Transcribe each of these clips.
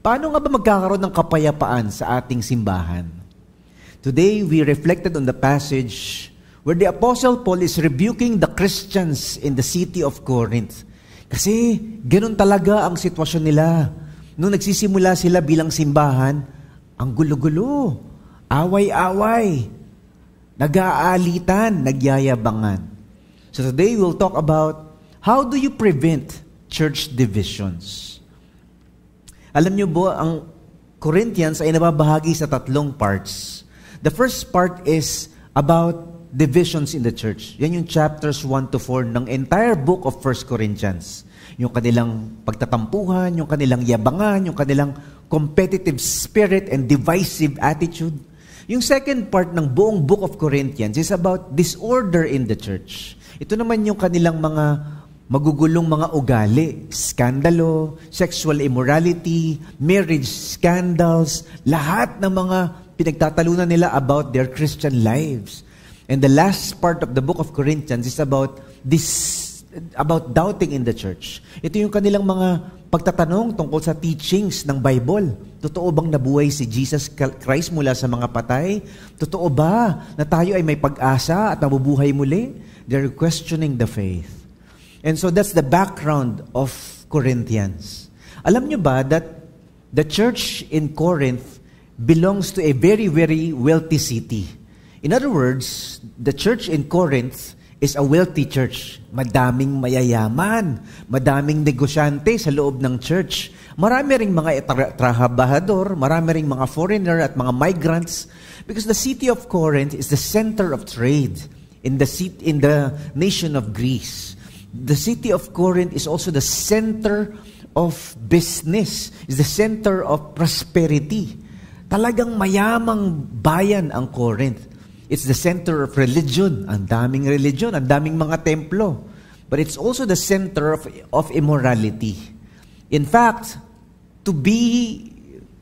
Paano nga ba magkakaroon ng kapayapaan sa ating simbahan? Today, we reflected on the passage where the Apostle Paul is rebuking the Christians in the city of Corinth. Kasi ganun talaga ang sitwasyon nila. Nung nagsisimula sila bilang simbahan, ang gulo-gulo, away-away, nag-aalitan, nagyayabangan. So today, we'll talk about how do you prevent church divisions. Alam niyo po, ang Corinthians ay nababahagi sa 3 parts. The first part is about divisions in the church. Yan yung chapters 1 to 4 ng entire book of 1 Corinthians. Yung kanilang pagtatampuhan, yung kanilang yabangan, yung kanilang competitive spirit and divisive attitude. Yung second part ng buong book of Corinthians is about disorder in the church. Ito naman yung kanilang mga magugulong mga ugali, skandalo, sexual immorality, marriage scandals, lahat ng mga pinagtatalunan nila about their Christian lives. And the last part of the book of Corinthians is about doubting in the church. Ito yung kanilang mga pagtatanong tungkol sa teachings ng Bible. Totoo bang nabuhay si Jesus Christ mula sa mga patay? Totoo ba na tayo ay may pag-asa at nabubuhay muli? They're questioning the faith. And so that's the background of Corinthians. Alam nyo ba that the church in Corinth belongs to a very, very wealthy city? In other words, the church in Corinth is a wealthy church. Madaming mayayaman, madaming negosyante sa loob ng church. Marami ring mga trabahador, marami ring mga foreigner at mga migrants. Because the city of Corinth is the center of trade in the nation of Greece. The city of Corinth is also the center of business, is the center of prosperity. Talagang mayamang bayan ang Corinth. It's the center of religion. Ang daming religion, ang daming mga templo. But it's also the center of immorality. In fact, to be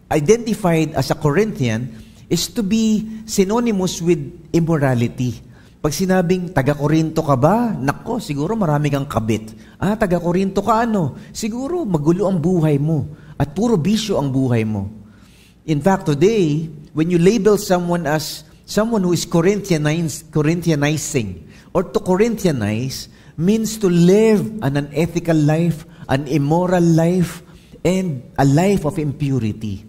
identified as a Corinthian is to be synonymous with immorality. Pag sinabing, taga-Korinto ka ba? Nako, siguro marami kang kabit. Taga-Korinto ka ano? Siguro magulo ang buhay mo at puro bisyo ang buhay mo. In fact, today, when you label someone as someone who is Corinthianizing or to Corinthianize means to live an unethical life, an immoral life, and a life of impurity.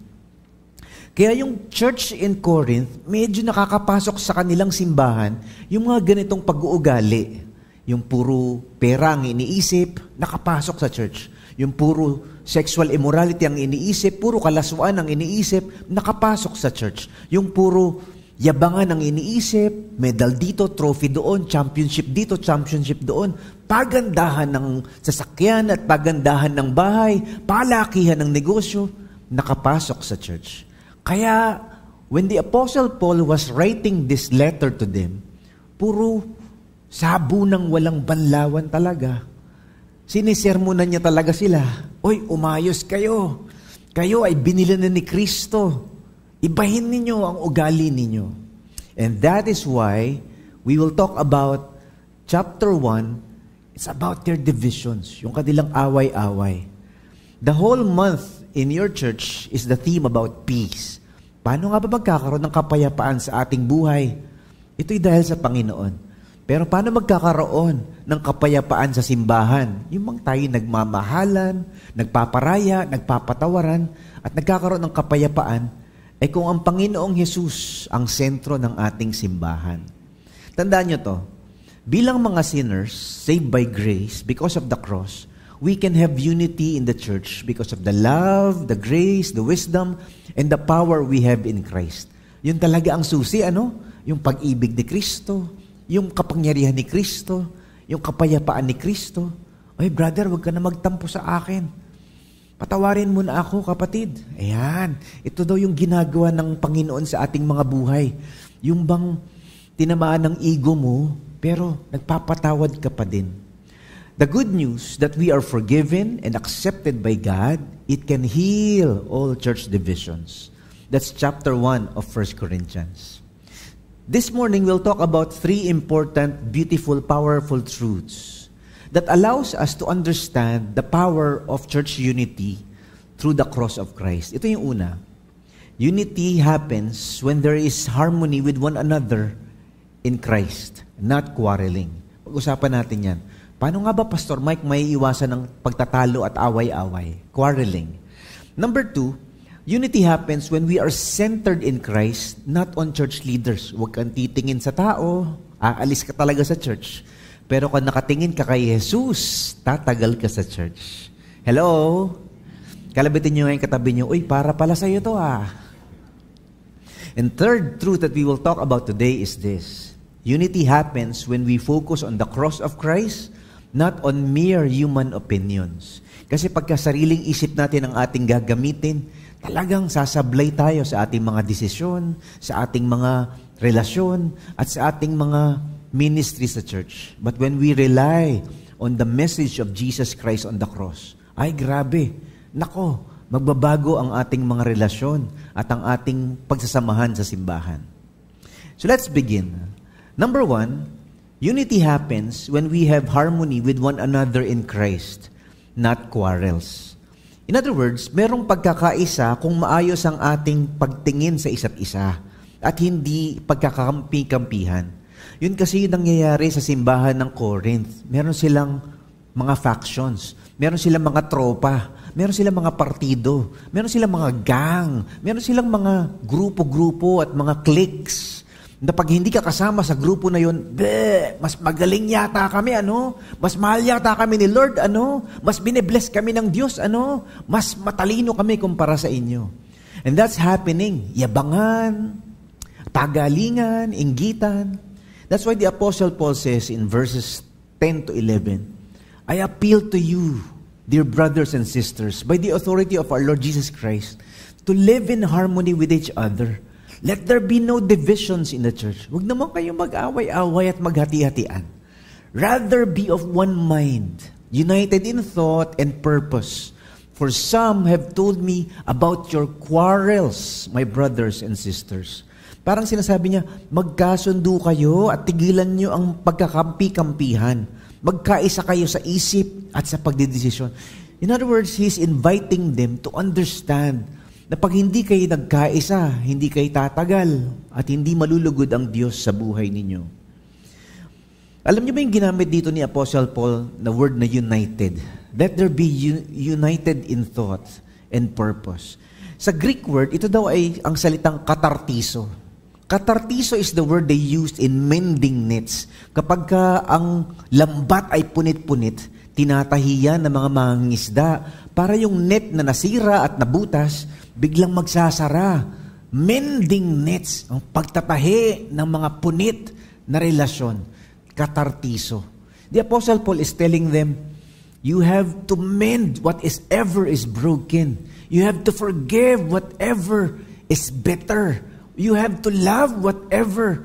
Kaya yung church in Corinth, medyo nakakapasok sa kanilang simbahan yung mga ganitong pag-uugali. Yung puro pera ang iniisip, nakapasok sa church. Yung puro sexual immorality ang iniisip, puro kalaswaan ang iniisip, nakapasok sa church. Yung puro yabangan ang iniisip, medal dito, trophy doon, championship dito, championship doon, pagandahan ng sasakyan at pagandahan ng bahay, palakihan ng negosyo, nakapasok sa church. Kaya, when the Apostle Paul was writing this letter to them, puro sabo ng walang banlawan talaga. Sinisermonan niya talaga sila. Oy, umayos kayo. Kayo ay binili na ni Kristo. Ibahin ninyo ang ugali ninyo. And that is why we will talk about chapter 1. It's about their divisions, yung kanilang away-away. The whole month in your church is the theme about peace. Paano nga ba magkakaroon ng kapayapaan sa ating buhay? Ito'y dahil sa Panginoon. Pero paano magkakaroon ng kapayapaan sa simbahan? Yung mga tayo nagmamahalan, nagpaparaya, nagpapatawaran, at nagkakaroon ng kapayapaan, ay kung ang Panginoong Jesus ang sentro ng ating simbahan. Tandaan nyo to, bilang mga sinners, saved by grace, because of the cross, we can have unity in the church because of the love, the grace, the wisdom, and the power we have in Christ. Yun talaga ang susi, ano? Yung pag-ibig ni Kristo, yung kapangyarihan ni Kristo, yung kapayapaan ni Kristo. Ay, brother, wag ka na magtampo sa akin. Patawarin mo na ako, kapatid. Ayan, ito daw yung ginagawa ng Panginoon sa ating mga buhay. Yung bang tinamaan ng ego mo, pero nagpapatawad ka pa din. The good news that we are forgiven and accepted by God, it can heal all church divisions. That's chapter 1 of 1 Corinthians. This morning, we'll talk about 3 important, beautiful, powerful truths that allows us to understand the power of church unity through the cross of Christ. Ito yung una. Unity happens when there is harmony with one another in Christ, not quarreling. Pag-usapan natin yan. Paano nga ba, Pastor Mike, may iwasan ng pagtatalo at away-away? Quarreling. Number 2, unity happens when we are centered in Christ, not on church leaders. Huwag kang titingin sa tao, aalis ka talaga sa church. Pero kung nakatingin ka kay Jesus, tatagal ka sa church. Hello? Kalabitin nyo ngayon katabi nyo, uy, para pala sa'yo to And third truth that we will talk about today is this. Unity happens when we focus on the cross of Christ, not on mere human opinions. Kasi pagka sariling isip natin ang ating gagamitin, talagang sasablay tayo sa ating mga desisyon, sa ating mga relasyon, at sa ating mga ministry sa church. But when we rely on the message of Jesus Christ on the cross, ay grabe, nako, magbabago ang ating mga relasyon at ang ating pagsasamahan sa simbahan. So let's begin. Number 1, unity happens when we have harmony with one another in Christ, not quarrels. In other words, merong pagkakaisa kung maayos ang ating pagtingin sa isa't isa at hindi pagkakampi-kampihan. Yun kasi yung nangyayari sa simbahan ng Corinth. Meron silang mga factions, meron silang mga tropa, meron silang mga partido, meron silang mga gang, meron silang mga grupo-grupo at mga cliques. Na pag hindi ka kasama sa grupo na yun, mas magaling yata kami, Mas mahal yata kami ni Lord, Mas bine-bless kami ng Diyos, Mas matalino kami kumpara sa inyo. And that's happening. Yabangan, pagalingan, inggitan. That's why the Apostle Paul says in verses 10 to 11, I appeal to you, dear brothers and sisters, by the authority of our Lord Jesus Christ, to live in harmony with each other. Let there be no divisions in the church. Huwag naman kayong mag-away-away at maghati-hatian. Rather be of one mind, united in thought and purpose. For some have told me about your quarrels, my brothers and sisters. Parang sinasabi niya, magkasundo kayo at tigilan niyo ang pagkakampi-kampihan. Magkaisa kayo sa isip at sa pagdedesisyon. In other words, he's inviting them to understand na pag hindi kayo nagkaisa, hindi kayo tatagal at hindi malulugod ang Diyos sa buhay ninyo. Alam niyo ba yung ginamit dito ni Apostle Paul na word na united? Let there be united in thought and purpose. Sa Greek word, ito daw ay ang salitang katartiso. Katartiso is the word they used in mending nets. Kapag ang lambat ay punit-punit, tinatahiyan ng mga mangingisda para yung net na nasira at nabutas, biglang magsasara. Mending nets, ang pagtatahi ng mga punit na relasyon. Katartiso. The Apostle Paul is telling them, you have to mend what is ever is broken. You have to forgive whatever is bitter. You have to love whatever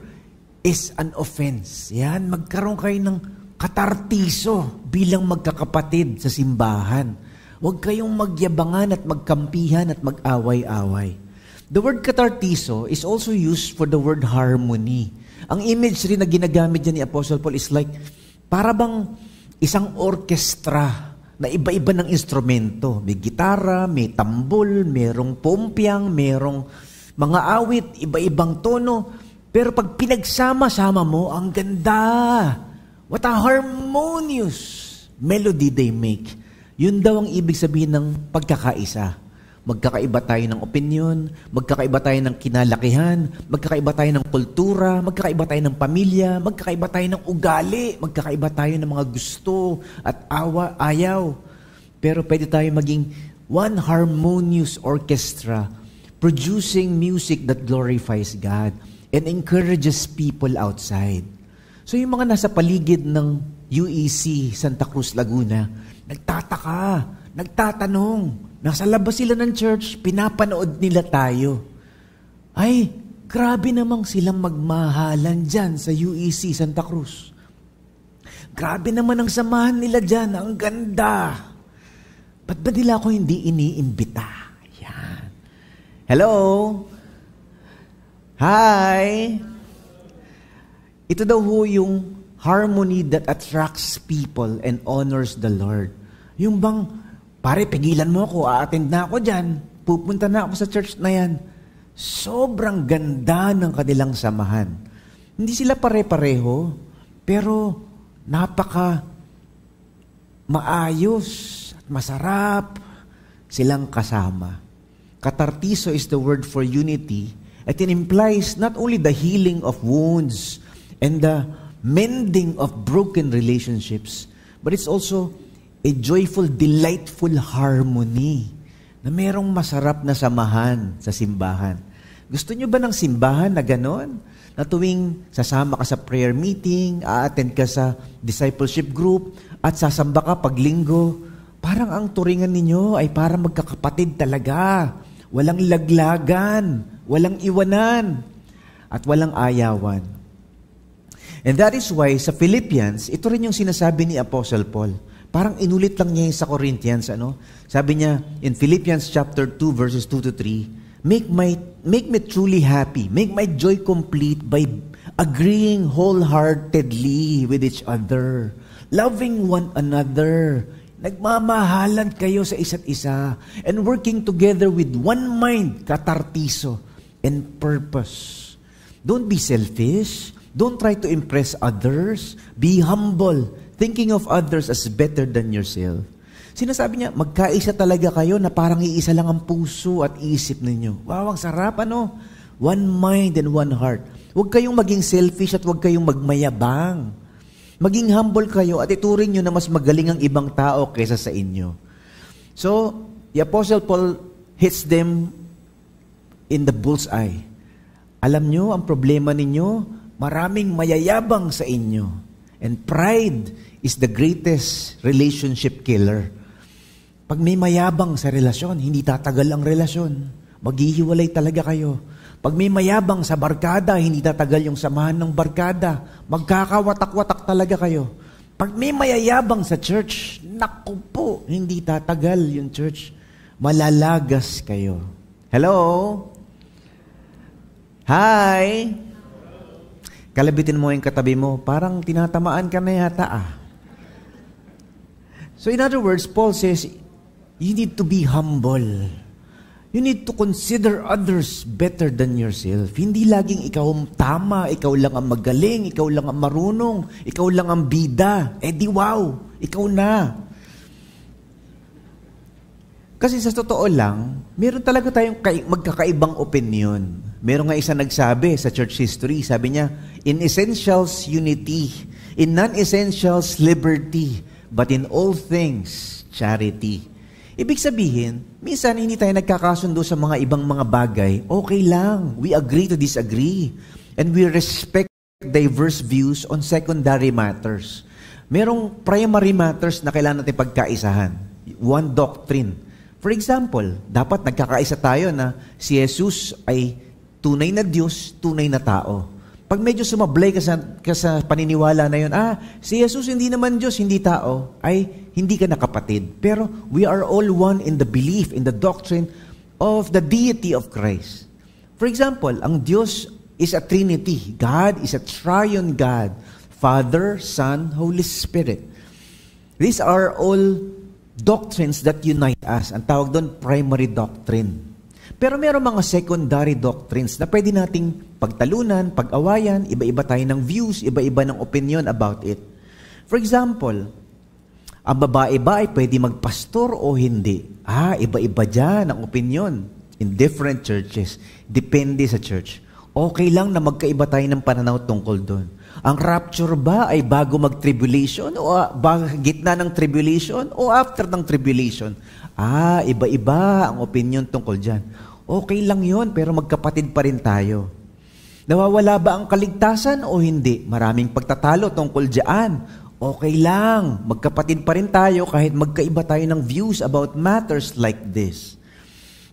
is an offense. Yan, magkaroon kayo ng katartiso bilang magkakapatid sa simbahan. Huwag kayong magyabangan at magkampihan at mag-away-away. The word katartiso is also used for the word harmony. Ang image rin na ginagamit niya ni Apostle Paul is like, para bang isang orkestra na iba-iba ng instrumento. May gitara, may tambol, merong pompyang, merong mga awit, iba-ibang tono. Pero pag pinagsama-sama mo, ang ganda. What a harmonious melody they make. Yun daw ang ibig sabihin ng pagkakaisa. Magkakaiba tayo ng opinion, magkakaiba tayo ng kinalakihan, magkakaiba tayo ng kultura, magkakaiba tayo ng pamilya, magkakaiba tayo ng ugali, magkakaiba tayo ng mga gusto at ayaw. Pero pwede tayo maging one harmonious orchestra, producing music that glorifies God and encourages people outside. So yung mga nasa paligid ng UEC Santa Cruz, Laguna, nagtataka, nagtatanong, nasa labas sila ng church, pinapanood nila tayo. Ay, grabe namang silang magmahalan dyan sa UEC Santa Cruz. Grabe naman ang samahan nila dyan, ang ganda. Ba't ba nila ako hindi iniimbita? Yan. Hello? Hi? Ito daw ho yung harmony that attracts people and honors the Lord. Yung bang pare, pigilan mo ako, a-attend na ako dyan, pupunta na ako sa church na yan. Sobrang ganda ng kanilang samahan. Hindi sila pare-pareho, pero napaka maayos at masarap silang kasama. Katartiso is the word for unity. It implies not only the healing of wounds and the mending of broken relationships, but it's also a joyful, delightful harmony na merong masarap na samahan sa simbahan. Gusto nyo ba ng simbahan na ganon? Na tuwing sasama ka sa prayer meeting, a-attend ka sa discipleship group, at sasamba ka pag linggo, parang ang turingan ninyo ay parang magkakapatid talaga. Walang laglagan, walang iwanan, at walang ayawan. And that is why sa Philippians, ito rin yung sinasabi ni Apostle Paul. Parang inulit lang niya sa Corinthians. Sabi niya in Philippians chapter 2 verses 2 to 3, Make me truly happy, make my joy complete by agreeing wholeheartedly with each other, loving one another, nagmamahalan kayo sa isa't isa, and working together with one mind, katartiso, and purpose. Don't be selfish. Don't try to impress others. Be humble, thinking of others as better than yourself. Sinasabi niya, magkaisa talaga kayo na parang iisa lang ang puso at isip ninyo. Wow, ang sarap, One mind and one heart. Huwag kayong maging selfish at huwag kayong magmayabang. Maging humble kayo at ituring nyo na mas magaling ang ibang tao kaysa sa inyo. So, the Apostle Paul hits them in the bullseye. Alam nyo, ang problema ninyo, maraming mayayabang sa inyo. And pride is the greatest relationship killer. Pag may mayabang sa relasyon, hindi tatagal ang relasyon. Maghihiwalay talaga kayo. Pag may mayabang sa barkada, hindi tatagal yung samahan ng barkada. Magkakawatak-watak talaga kayo. Pag may mayayabang sa church, naku po, hindi tatagal yung church. Malalagas kayo. Hello? Hi! Kalabitin mo yung katabi mo, parang tinatamaan ka na yata So in other words, Paul says, you need to be humble. You need to consider others better than yourself. Hindi laging ikaw ang tama, ikaw lang ang magaling, ikaw lang ang marunong, ikaw lang ang bida. Di wow, ikaw na. Kasi sa totoo lang, meron talaga tayong magkakaibang opinion. Meron nga isa nagsabi sa church history, sabi niya, in essentials, unity. In non-essentials, liberty. But in all things, charity. Ibig sabihin, minsan hindi tayo nagkakasundo sa mga ibang mga bagay. Okay lang. We agree to disagree. And we respect diverse views on secondary matters. Merong primary matters na kailangan natin pagkaisahan. One doctrine. For example, dapat nagkakaisa tayo na si Jesus ay tunay na Diyos, tunay na tao. Pag medyo sumablay ka sa paniniwala na yun, si Jesus hindi naman Diyos, hindi tao, ay hindi ka na kapatid. Pero we are all one in the belief, in the doctrine of the deity of Christ. For example, ang Diyos is a Trinity. God is a triune God. Father, Son, Holy Spirit. These are all doctrines that unite us. Ang tawag doon, primary doctrine. Pero meron mga secondary doctrines na pwede nating pagtalunan, pag-awayan, iba-iba tayo ng views, iba-iba ng opinion about it. For example, ang babae ba ay pwede magpastor o hindi? Iba-iba dyan ang opinion in different churches. Depende sa church. Okay lang na magkaiba tayo ng pananaw tungkol doon. Ang rapture ba ay bago mag-tribulation o gitna ng tribulation o after ng tribulation? Iba-iba ang opinion tungkol dyan. Okay lang yun, pero magkapatid pa rin tayo. Nawawala ba ang kaligtasan o hindi? Maraming pagtatalo tungkol dyan. Okay lang, magkapatid pa rin tayo kahit magkaiba tayo ng views about matters like this.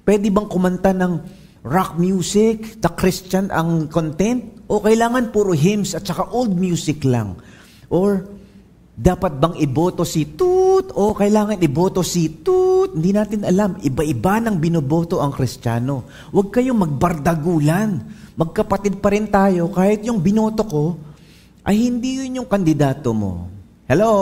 Pwede bang kumanta ng rock music, the Christian ang content? O kailangan puro hymns at saka old music lang? Or dapat bang iboto si Toot? O kailangan iboto si Toot? Hindi natin alam. Iba-iba ng binoboto ang Kristiyano. Huwag kayong magbardagulan. Magkapatid pa rin tayo kahit yung binoto ko ay hindi yun yung kandidato mo. Hello?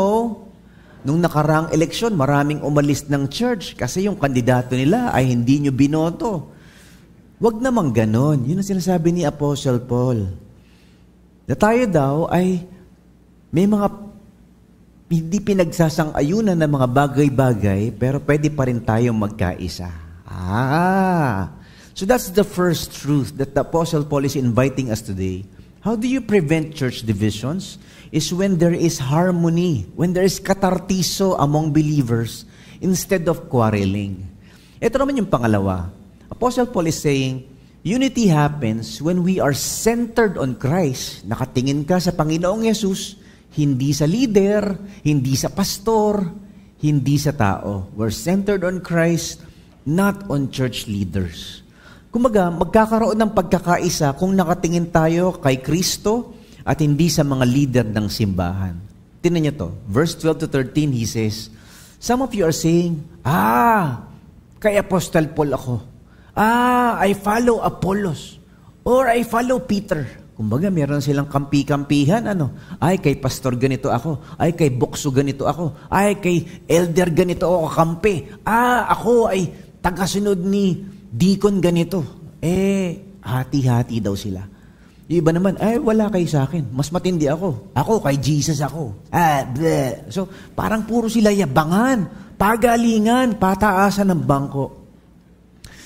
nung nakaraang eleksyon, maraming umalis ng church kasi yung kandidato nila ay hindi nyo binoto. Wag namang ganon. Yun ang sinasabi ni Apostle Paul. Na tayo daw ay may mga hindi pinagsasang-ayunan ng mga bagay-bagay, pero pwede pa rin tayong magkaisa. So that's the first truth that the Apostle Paul is inviting us today. How do you prevent church divisions? Is when there is harmony, when there is katartiso among believers instead of quarreling. Ito naman yung pangalawa. Apostle Paul is saying, unity happens when we are centered on Christ. Nakatingin ka sa Panginoong Yesus, hindi sa leader, hindi sa pastor, hindi sa tao. We're centered on Christ, not on church leaders. Kumaga, magkakaroon ng pagkakaisa kung nakatingin tayo kay Kristo at hindi sa mga leader ng simbahan. Tingnan niyo to. Verse 12 to 13, he says, some of you are saying, kay Apostle Paul ako. I follow Apollos. Or I follow Peter. Kumbaga, meron silang kampi-kampihan. Ay, kay pastor ganito ako. Ay, kay bukso ganito ako. Ay, kay elder ganito ako kampi. Ako ay tagasunod ni deacon ganito. Hati-hati daw sila. Yung iba naman, wala kayo sa akin. Mas matindi ako. Ako, kay Jesus ako. Bleh. So, parang puro sila yabangan, pagalingan, pataasan ng bangko.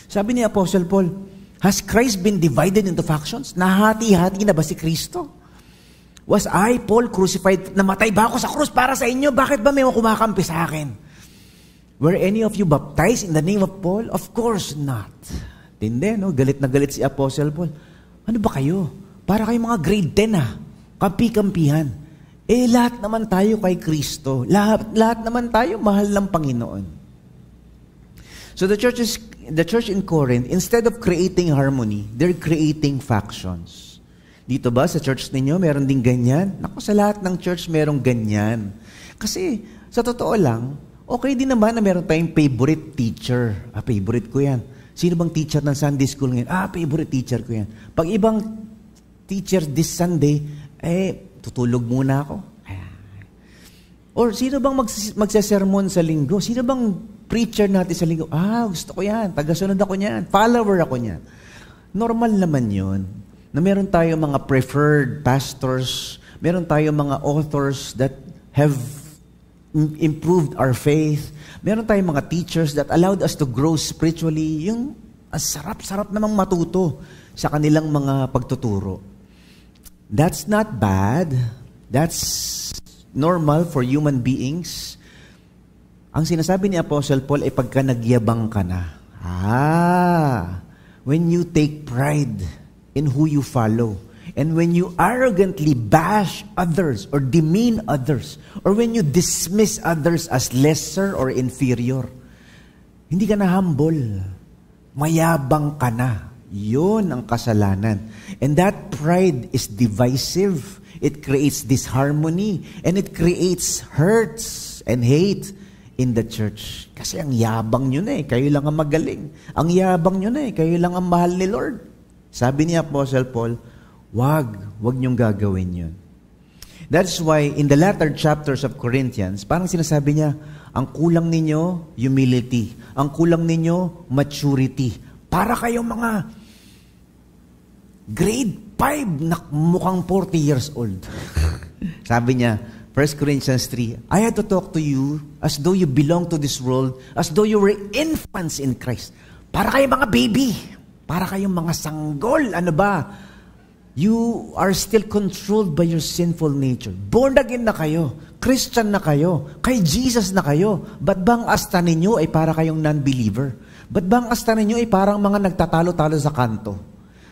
Sabi ni Apostle Paul, has Christ been divided into factions? Nahati-hati na ba si Kristo? Was I, Paul, crucified? Namatay ba ako sa krus para sa inyo? Bakit ba may kumakampi sa akin? Were any of you baptized in the name of Paul? Of course not. Tindi, no? Galit na galit si Apostle Paul. Ano ba kayo? Para kayong mga grade 10 kampi-kampihan. Lahat naman tayo kay Kristo. Lahat naman tayo mahal ng Panginoon. So the church in Corinth, instead of creating harmony, they're creating factions. Dito ba sa church ninyo, meron din ganyan? Naku, sa lahat ng church merong ganyan. Kasi, sa totoo lang, okay din naman na meron tayong favorite teacher. Favorite ko yan. Sino bang teacher ng Sunday school ngayon? Favorite teacher ko yan. Pag ibang teacher this Sunday, tutulog muna ako. Or sino bang magsasermon sa linggo? Sino bang preacher natin sa linggo? Gusto ko yan. Tagasunod ako niyan. Follower ako niyan. Normal naman yun. Na meron tayong mga preferred pastors, meron tayong mga authors that have improved our faith, meron tayong mga teachers that allowed us to grow spiritually. Yung sarap-sarap namang matuto sa kanilang mga pagtuturo. That's not bad. That's normal for human beings. Ang sinasabi ni Apostle Paul ay pagka nagyabang ka na. When you take pride in who you follow, and when you arrogantly bash others or demean others, or when you dismiss others as lesser or inferior, hindi ka na humble. Mayabang ka na. Yun ang kasalanan. And that pride is divisive. It creates disharmony, and it creates hurts and hate in the church. Kasi ang yabang nyo na kayo lang ang magaling. Ang yabang nyo na kayo lang ang mahal ni Lord. Sabi ni Apostle Paul, wag nyong gagawin yun. That's why in the latter chapters of Corinthians, parang sinasabi niya, ang kulang ninyo, humility. Ang kulang ninyo, maturity. Para kayong mga grade 5 na mukhang 40 years old. Sabi niya, 1 Corinthians 3, I had to talk to you as though you belong to this world, as though you were infants in Christ. Para kayong mga baby. Para kayong mga sanggol. Ano ba? You are still controlled by your sinful nature. Born again na kayo. Christian na kayo. Kay Jesus na kayo. Ba't bang asta ninyo ay para kayong non-believer? Ba't bang asta ninyo ay parang mga nagtatalo-talo sa kanto?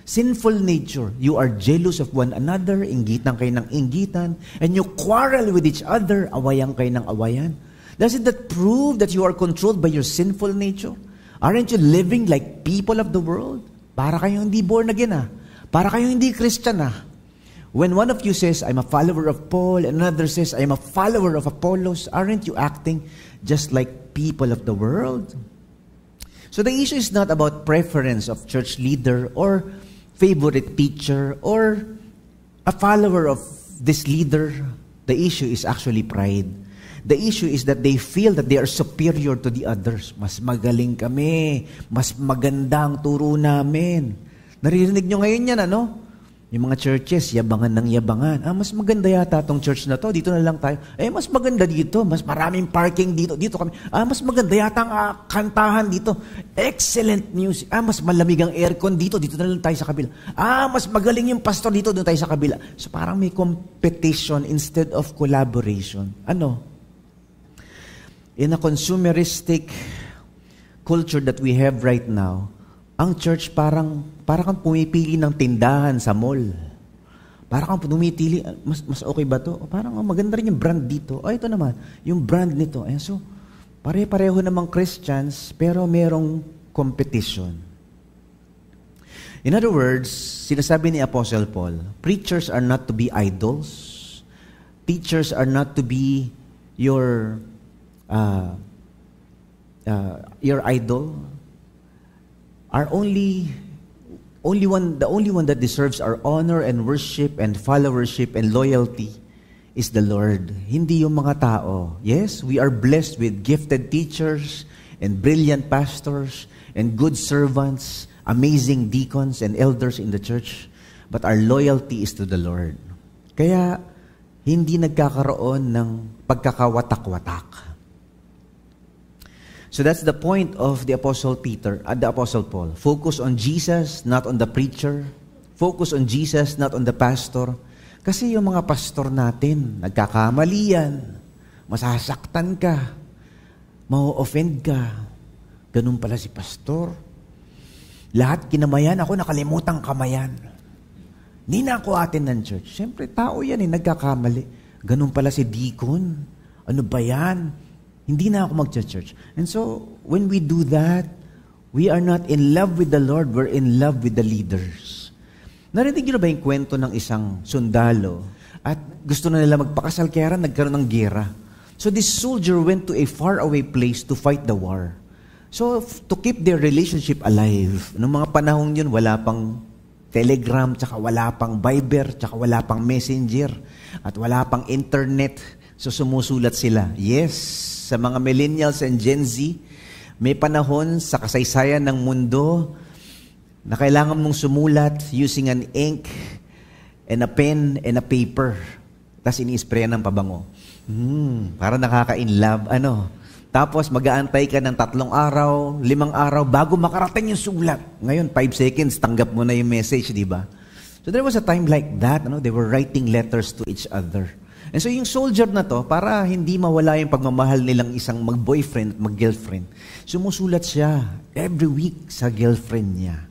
Sinful nature. You are jealous of one another, inggitan kayo ng inggitan, and you quarrel with each other, awayan kayo ng awayan. Doesn't that prove that you are controlled by your sinful nature? Aren't you living like people of the world? Para kayong hindi born again Para kayong hindi Christian When one of you says, I'm a follower of Paul, and another says, I'm a follower of Apollos, aren't you acting just like people of the world? So the issue is not about preference of church leader or favorite teacher or a follower of this leader. The issue is actually pride. The issue is that they feel that they are superior to the others. Mas magaling kami. Mas maganda ang turo namin. Naririnig nyo ngayon yan, ano? Yung mga churches, yabangan ng yabangan. Mas maganda yata tong church na to. Dito na lang tayo. Mas maganda dito. Mas maraming parking dito. Dito kami. Mas maganda yata ang kantahan dito. Excellent music. Mas malamig ang aircon dito. Dito na lang tayo sa kabila. Mas magaling yung pastor dito. Doon tayo sa kabila. So parang may competition instead of collaboration. Ano? In a consumeristic culture that we have right now, ang church parang kang pumipili ng tindahan sa mall. Parang kang pumipili, mas okay ba to? Parang maganda rin yung brand dito. Ito naman, yung brand nito. So, pare-pareho namang Christians, pero merong competition. In other words, sinasabi ni Apostle Paul, preachers are not to be idols. Teachers are not to be your idol. The only one that deserves our honor and worship and followership and loyalty is the Lord. Hindi yung mga tao. Yes, we are blessed with gifted teachers and brilliant pastors and good servants, amazing deacons and elders in the church, but our loyalty is to the Lord. Kaya hindi nagkakaroon ng pagkakawatak-watak. So that's the point of the Apostle Paul. Focus on Jesus, not on the preacher. Focus on Jesus, not on the pastor. Kasi yung mga pastor natin, nagkakamali yan. Masasaktan ka. Ma-offend ka. Ganun pala si pastor. Lahat kinamayan, ako nakalimutang kamayan. Hindi na ako atin ng church. Siyempre, tao yan nagkakamali. Ganun pala si deacon. Ano ba yan? Hindi na ako mag-church. And so, when we do that, we are not in love with the Lord, we're in love with the leaders. Narinig niyo na ba yung kwento ng isang sundalo at gusto na nila magpakasal kaya nagkaroon ng giyera? So this soldier went to a faraway place to fight the war. So to keep their relationship alive, noong mga panahon yun, wala pang Telegram, tsaka wala pang Viber, tsaka wala pang Messenger, at wala pang internet. So sumusulat sila. Yes, sa mga millennials and Gen Z, may panahon sa kasaysayan ng mundo na kailangan mong sumulat using an ink and a pen and a paper. Tapos ini-sprayan ng pabango. Para nakaka-inlove. Tapos mag-aantay ka ng 3 araw, 5 araw, bago makarating yung sulat. Ngayon, 5 seconds, tanggap mo na yung message, di ba? So there was a time like that. They were writing letters to each other. And so yung soldier na to, para hindi mawala yung pagmamahal nilang isang mag-boyfriend at mag-girlfriend, sumusulat siya every week sa girlfriend niya.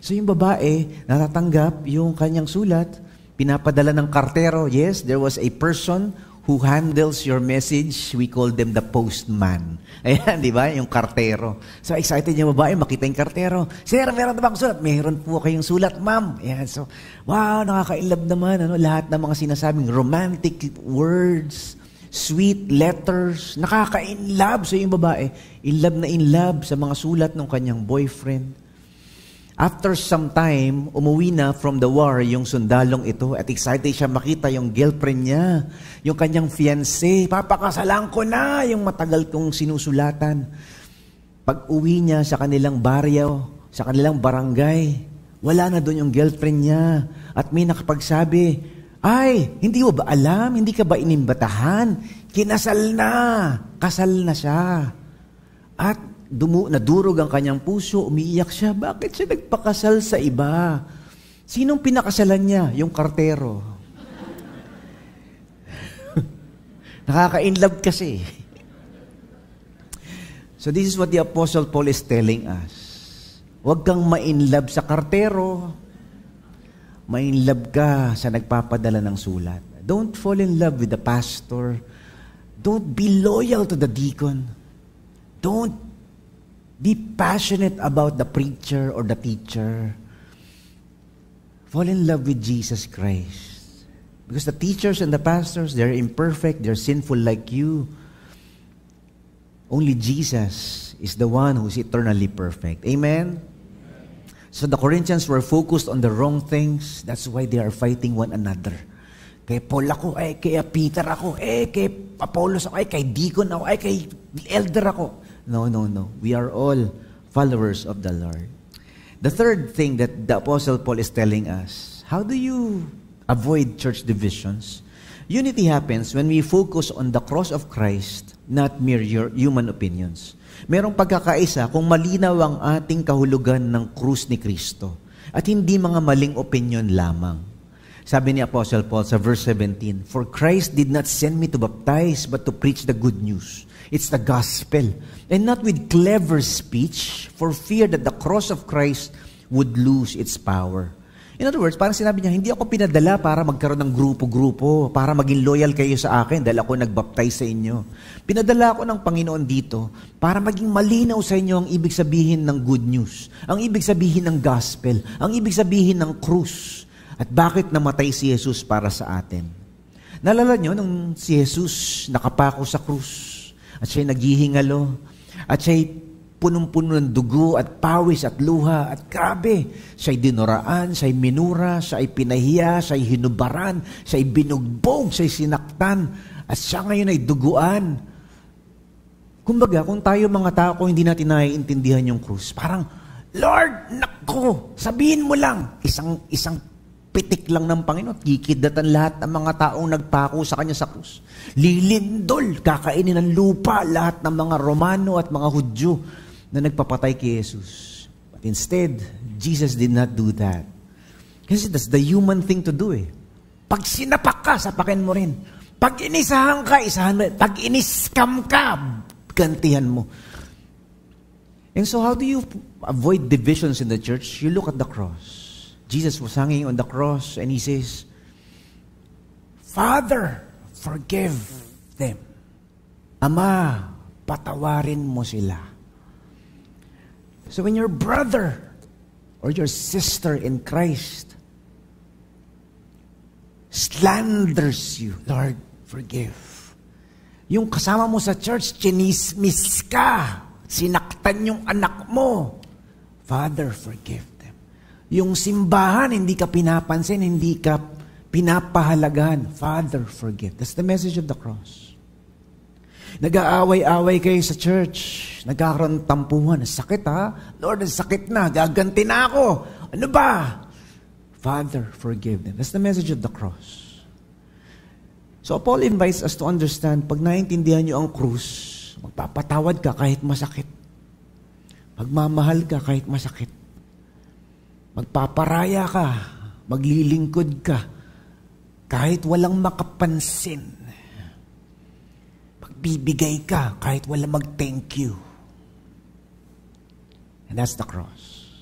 So yung babae, natatanggap yung kanyang sulat, pinapadala ng kartero. Yes, there was a person who handles your message. We call them the postman. Ayan, di ba? Yung kartero. So excited yung babae, makita yung kartero. Sir, meron na bang sulat? Meron po kayong sulat, ma'am. Ayan, so, wow, nakaka-inlove naman. Lahat ng mga sinasabing romantic words, sweet letters, nakaka-inlove. So yung babae, in love sa mga sulat ng kanyang boyfriend. After some time, umuwi na from the war yung sundalong ito at excited siya makita yung girlfriend niya, yung kanyang fiancé. Papakasalan ko na yung matagal kong sinusulatan. Pag uwi niya sa kanilang baryo, sa kanilang barangay, wala na doon yung girlfriend niya. At may nakapagsabi, ay, hindi mo ba alam? Hindi ka ba inimbatahan? Kinasal na. Kasal na siya. At nadurog ang kanyang puso, umiiyak siya. Bakit siya nagpakasal sa iba? Sinong pinakasalan niya? Yung kartero. Nakaka-inlove kasi. So this is what the Apostle Paul is telling us. Huwag kang ma-inlove sa kartero. Ma-inlove ka sa nagpapadala ng sulat. Don't fall in love with the pastor. Don't be loyal to the deacon. Don't be passionate about the preacher or the teacher. Fall in love with Jesus Christ. Because the teachers and the pastors, they're imperfect, they're sinful like you. Only Jesus is the one who's eternally perfect. Amen? So the Corinthians were focused on the wrong things. That's why they are fighting one another. Kay Paul ako, kay Peter ako, kay Apollos ako, kay Deacon ako, kay Elder ako. No. We are all followers of the Lord. The third thing that the Apostle Paul is telling us, how do you avoid church divisions? Unity happens when we focus on the cross of Christ, not mere human opinions. Merong pagkakaisa kung malinaw ang ating kahulugan ng krus ni Kristo at hindi mga maling opinion lamang. Sabi ni Apostle Paul sa verse 17, "For Christ did not send me to baptize, but to preach the good news." It's the gospel. And not with clever speech, for fear that the cross of Christ would lose its power. In other words, parang sinabi niya, hindi ako pinadala para magkaroon ng grupo-grupo, para maging loyal kayo sa akin dahil ako nagbaptize sa inyo. Pinadala ako ng Panginoon dito para maging malinaw sa inyo ang ibig sabihin ng good news, ang ibig sabihin ng gospel, ang ibig sabihin ng krus. At bakit namatay si Jesus para sa atin? Naalala nyo, nung si Jesus nakapako sa krus, at siya'y naghihingalo, at siya'y punong-puno ng dugo at pawis at luha, at grabe, siya'y dinuraan, siya'y minura, siya'y pinahiya, siya'y hinubaran, siya'y binugbog, siya'y sinaktan, at siya ngayon ay duguan. Kumbaga, kung tayo mga tao, hindi natin naiintindihan yung krus, parang, Lord, nako, sabihin mo lang, isang pitik lang ng Panginoon, kikidatan lahat ng mga taong nagpako sa Kanya sa krus. Lilindol, kakainin ng lupa lahat ng mga Romano at mga Hudyo na nagpapatay kay Jesus. But instead, Jesus did not do that. Kasi that's the human thing to do eh. Pag sinapak ka, sapakin mo rin. Pag inisahan ka, isahan mo rin. Pag iniskam ka, gantihan mo. And so how do you avoid divisions in the church? You look at the cross. Jesus was hanging on the cross and He says, "Father, forgive them." Ama, patawarin mo sila. So when your brother or your sister in Christ slanders you, Lord, forgive. Yung kasama mo sa church, chinismis ka, sinaktan yung anak mo, Father, forgive. Yung simbahan, hindi ka pinapansin, hindi ka pinapahalagan. Father, forgive. That's the message of the cross. Nag-aaway-away kayo sa church. Nagkakaroon ng tampuhan. Sakit ha? Lord, sakit na. Gaganti na ako. Ano ba? Father, forgive them. That's the message of the cross. So Paul invites us to understand, pag naiintindihan nyo ang krus, magpapatawad ka kahit masakit. Magmamahal ka kahit masakit. Magpaparaya ka, maglilingkod ka, kahit walang makapansin. Magbibigay ka, kahit walang mag-thank you. And that's the cross.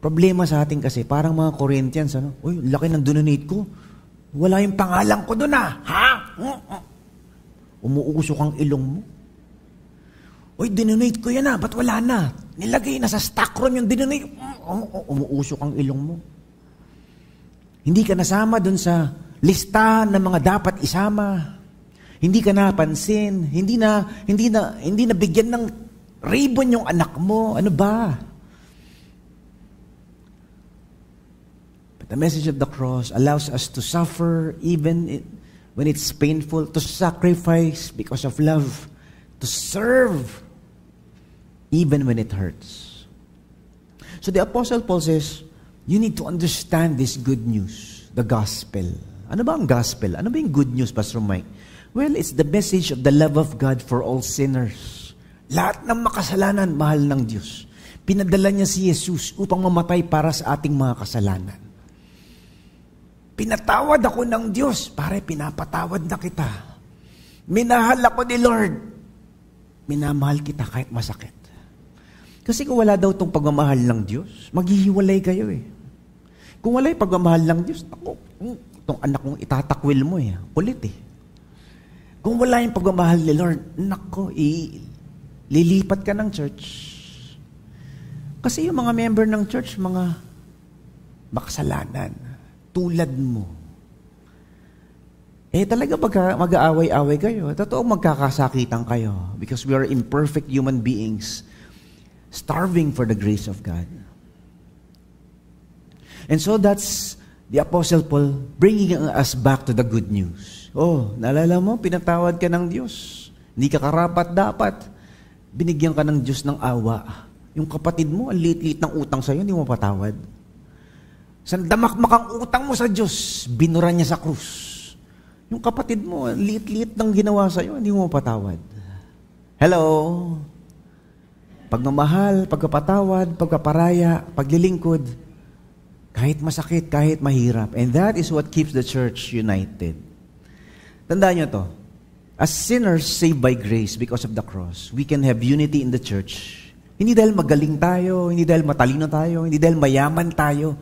Problema sa atin kasi, parang mga Corinthians, uy, laki ng donate ko. Wala yung pangalan ko doon ha? Umuusok ang ilong mo. Uy, dinonate ko yan ba't wala na? Nilagay na sa stock room yung dinonate. Umuusok ang ilong mo. Hindi ka nasama dun sa listahan ng mga dapat isama. Hindi ka napansin. Hindi na bigyan ng ribbon yung anak mo. Ano ba? But the message of the cross allows us to suffer even when it's painful, to sacrifice because of love, to serve even when it hurts. So the Apostle Paul says, you need to understand this good news, the gospel. Ano ba ang gospel? Ano ba yung good news, Pastor Mike? Well, it's the message of the love of God for all sinners. Lahat ng makasalanan, mahal ng Diyos. Pinadala niya si Jesus upang mamatay para sa ating mga kasalanan. Pinatawad ako ng Diyos, pare, pinapatawad na kita. Minahal ako ni Lord. Minamahal kita kahit masakit. Kasi kung wala daw itong pagmamahal ng Diyos, maghihiwalay kayo eh. Kung wala yung pagmamahal ng Diyos, ako, itong anak mong itatakwil mo eh. Kulit eh. Kung wala yung pagmamahal ni Lord, nako, lilipat ka ng church. Kasi yung mga member ng church, mga makasalanan, tulad mo. Talaga mag-aaway-away kayo. Totoong magkakasakitan kayo because we are imperfect human beings starving for the grace of God. And so that's the Apostle Paul bringing us back to the good news. Oh, naalala mo, pinatawad ka ng Diyos. Hindi ka karapat-dapat. Binigyan ka ng Diyos ng awa. Yung kapatid mo, ang liit-liit ng utang sa'yo, hindi mo patawad. Sandamakmak ang utang mo sa Diyos, binura niya sa krus. Yung kapatid mo, liit-liit ng ginawa sa'yo, hindi mo patawad. Hello? Pagmamahal, pagkapatawad, pagkaparaya, paglilingkod, kahit masakit, kahit mahirap. And that is what keeps the church united. Tandaan nyo to. As sinners saved by grace because of the cross, we can have unity in the church. Hindi dahil magaling tayo, hindi dahil matalino tayo, hindi dahil mayaman tayo.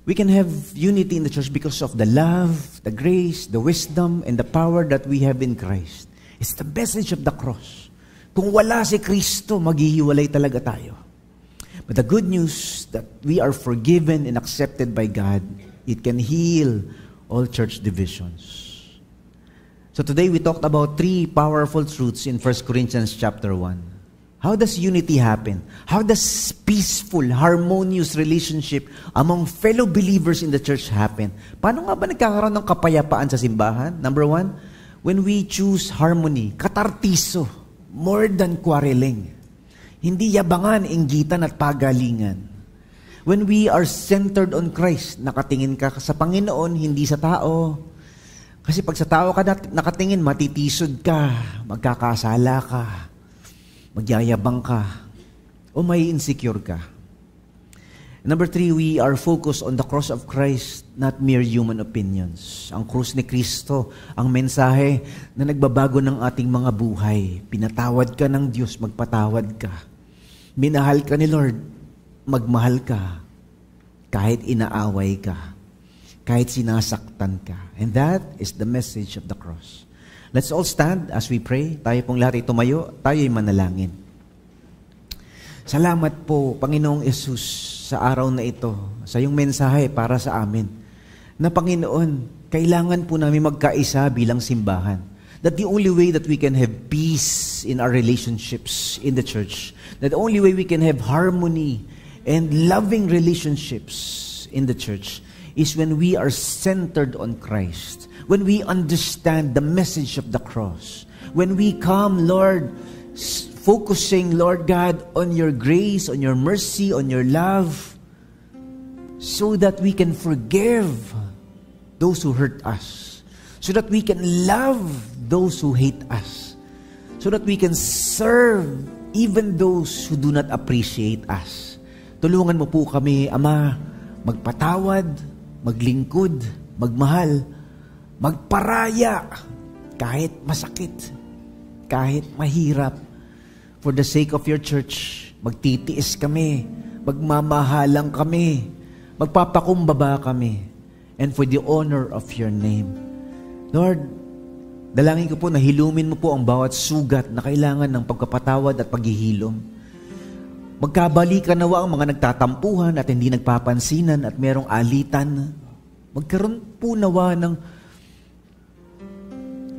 We can have unity in the church because of the love, the grace, the wisdom, and the power that we have in Christ. It's the message of the cross. Kung wala si Kristo, maghihiwalay talaga tayo. But the good news that we are forgiven and accepted by God, it can heal all church divisions. So today we talked about 3 powerful truths in 1 Corinthians chapter 1. How does unity happen? How does peaceful, harmonious relationship among fellow believers in the church happen? Paano nga ba nagkakaroon ng kapayapaan sa simbahan? Number 1, when we choose harmony, katartiso, more than quarreling. Hindi yabangan, inggitan at pagalingan. When we are centered on Christ, nakatingin ka sa Panginoon, hindi sa tao. Kasi pag sa tao ka nakatingin, matitisod ka, magkakasala ka, magyayabang ka, o may insecure ka. Number 3, we are focused on the cross of Christ, not mere human opinions. Ang krus ni Kristo, ang mensahe na nagbabago ng ating mga buhay. Pinatawad ka ng Diyos, magpatawad ka. Minahal ka ni Lord, magmahal ka. Kahit inaaway ka. Kahit sinasaktan ka. And that is the message of the cross. Let's all stand as we pray. Tayo pong lahat ay tumayo, tayo'y manalangin. Salamat po, Panginoong Yesus, sa araw na ito, sa iyong mensahe para sa amin. Na Panginoon, kailangan po namin magkaisa bilang simbahan. That the only way that we can have peace in our relationships in the church, that the only way we can have harmony and loving relationships in the church is when we are centered on Christ. When we understand the message of the cross. When we come, Lord, focusing, Lord God, on your grace, on your mercy, on your love, so that we can forgive those who hurt us. So that we can love those who hate us. So that we can serve even those who do not appreciate us. Tulungan mo po kami, Ama, magpatawad, maglingkod, magmahal, magparaya, kahit masakit, kahit mahirap. For the sake of your church, magtitiis kami, magmamahalang kami, magpapakumbaba kami, and for the honor of your name. Lord, dalangin ko po na hilumin mo po ang bawat sugat na kailangan ng pagkapatawad at paghihilom. Magkabalikan nawa ang mga nagtatampuhan at hindi nagpapansinan at merong alitan. Magkaroon po nawa ng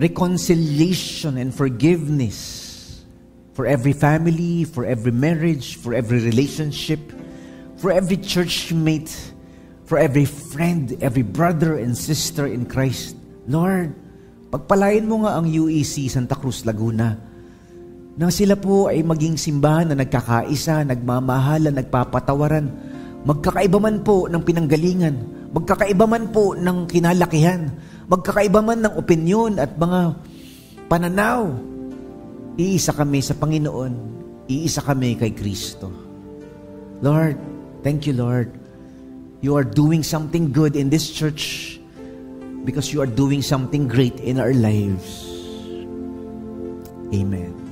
reconciliation and forgiveness for every family, for every marriage, for every relationship, for every church mate, for every friend, every brother and sister in Christ. Lord, pagpalain mo nga ang UEC Santa Cruz, Laguna, na sila po ay maging simbahan na nagkakaisa, nagmamahalan, nagpapatawaran, magkakaiba man po ng pinanggalingan, magkakaiba man po ng kinalakihan, magkakaiba man ng opinyon at mga pananaw. Iisa kami sa Panginoon, iisa kami kay Kristo. Lord, thank you, Lord. You are doing something good in this church because you are doing something great in our lives. Amen.